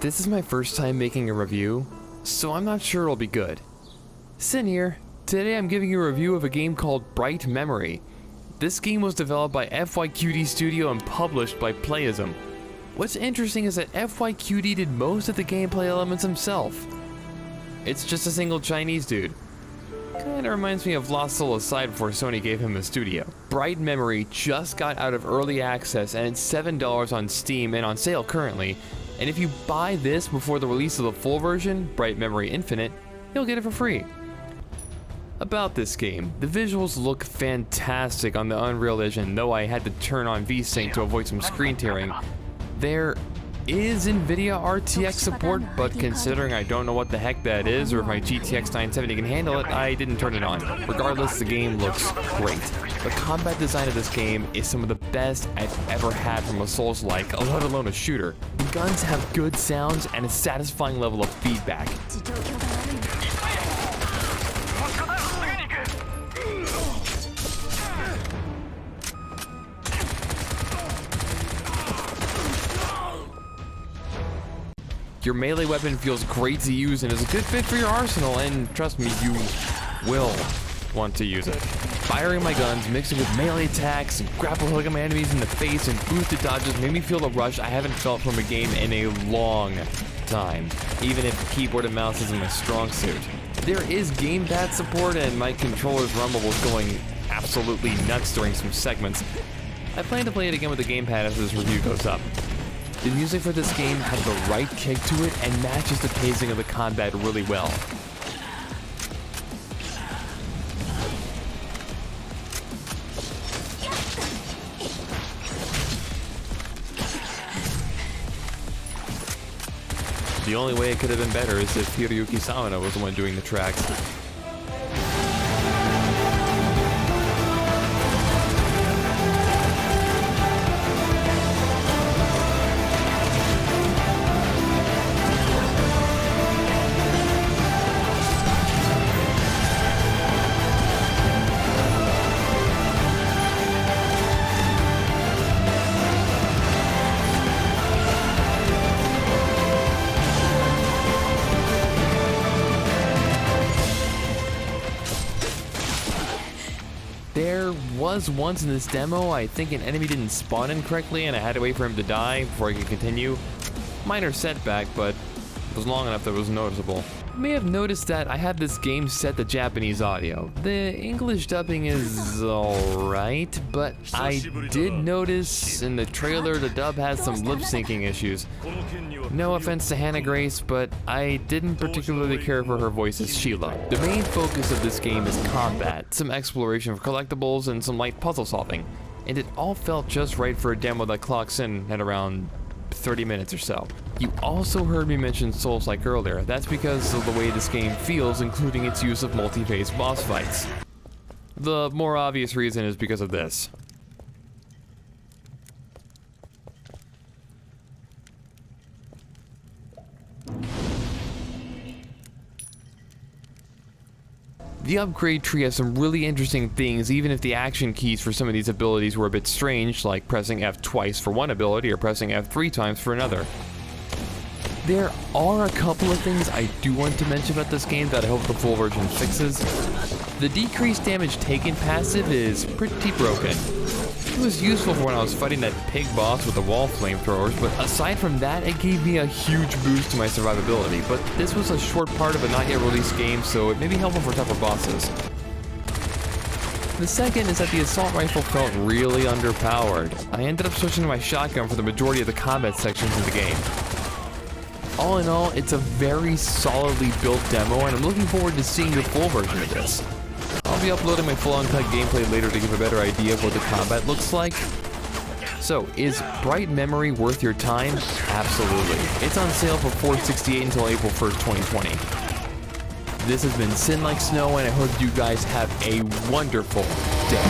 This is my first time making a review, so I'm not sure it'll be good. Sin here. Today I'm giving you a review of a game called Bright Memory. This game was developed by FYQD Studio and published by Playism. What's interesting is that FYQD did most of the gameplay elements himself. It's just a single Chinese dude. Kinda reminds me of Lost Soul Aside before Sony gave him a studio. Bright Memory just got out of early access and it's $7 on Steam and on sale currently. And if you buy this before the release of the full version, Bright Memory Infinite, you'll get it for free. About this game, the visuals look fantastic on the Unreal Engine, though I had to turn on VSync to avoid some screen tearing. There is NVIDIA RTX support, but considering I don't know what the heck that is or if my GTX 970 can handle it, I didn't turn it on. Regardless, the game looks great. The combat design of this game is some of the best I've ever had from a Souls-like, let alone a shooter. The guns have good sounds and a satisfying level of feedback. Your melee weapon feels great to use and is a good fit for your arsenal, and trust me, you will want to use it. Firing my guns, mixing with melee attacks, and grapple hooking my enemies in the face, and boosted dodges made me feel the rush I haven't felt from a game in a long time, even if keyboard and mouse isn't my strong suit. There is gamepad support, and my controller's rumble was going absolutely nuts during some segments. I plan to play it again with the gamepad as this review goes up. The music for this game has the right kick to it and matches the pacing of the combat really well. The only way it could have been better is if Hiroyuki Sawano was the one doing the tracks. There was once in this demo, I think an enemy didn't spawn in correctly and I had to wait for him to die before I could continue. Minor setback, but it was long enough that it was noticeable. You may have noticed that I have this game set to Japanese audio. The English dubbing is alright, but I did notice in the trailer the dub has some lip syncing issues. No offense to Hannah Grace, but I didn't particularly care for her voice as Sheila. The main focus of this game is combat, some exploration of collectibles, and some light puzzle solving. And it all felt just right for a demo that clocks in at around 30 minutes or so. You also heard me mention Souls-like earlier. That's because of the way this game feels, including its use of multi-phase boss fights. The more obvious reason is because of this. The upgrade tree has some really interesting things, even if the action keys for some of these abilities were a bit strange, like pressing F twice for one ability or pressing F 3 times for another. There are a couple of things I do want to mention about this game that I hope the full version fixes. The decreased damage taken passive is pretty broken. It was useful for when I was fighting that pig boss with the wall flamethrowers, but aside from that, it gave me a huge boost to my survivability. But this was a short part of a not yet released game, so it may be helpful for tougher bosses. The second is that the assault rifle felt really underpowered. I ended up switching to my shotgun for the majority of the combat sections of the game. All in all, it's a very solidly built demo, and I'm looking forward to seeing the full version of this. I'll be uploading my full uncut gameplay later to give a better idea of what the combat looks like. So, is Bright Memory worth your time? Absolutely. It's on sale for $4.68 until April 1st, 2020. This has been Sin Like Snow, and I hope you guys have a wonderful day.